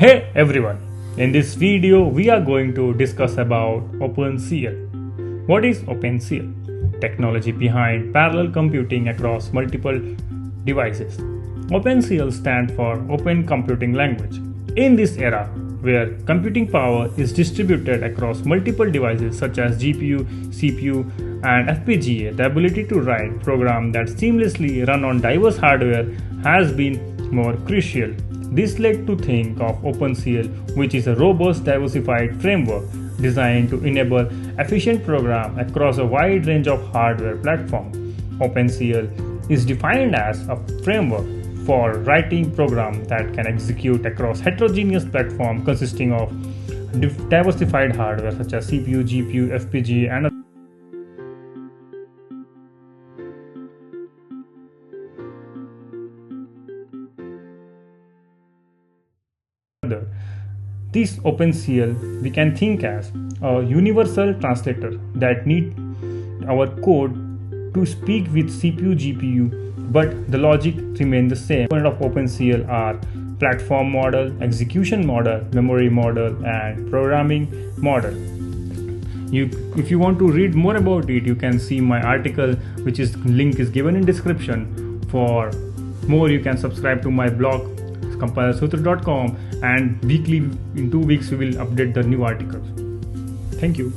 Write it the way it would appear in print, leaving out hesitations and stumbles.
Hey everyone, in this video we are going to discuss about Opencl. What is Opencl? Technology behind parallel computing across multiple devices. Opencl stands for Open Computing Language. In this era, where computing power is distributed across multiple devices such as GPU, CPU, and FPGA, the ability to write programs that seamlessly run on diverse hardware has been more crucial. This led to think of Opencl, which is a robust, diversified framework designed to enable efficient programs across a wide range of hardware platforms. Opencl is defined as a framework for writing programs that can execute across heterogeneous platforms consisting of diversified hardware such as CPU, GPU, FPGA, and other. This Opencl we can think as a universal translator that needs our code to speak with CPU, GPU, but the logic remains the same. Components of Opencl are platform model, execution model, memory model, and programming model. If you want to read more about it, you can see my article, which is link is given in description. For more, you can subscribe to my blog CompilerSutra.com, and weekly in 2 weeks we will update the new articles. Thank you.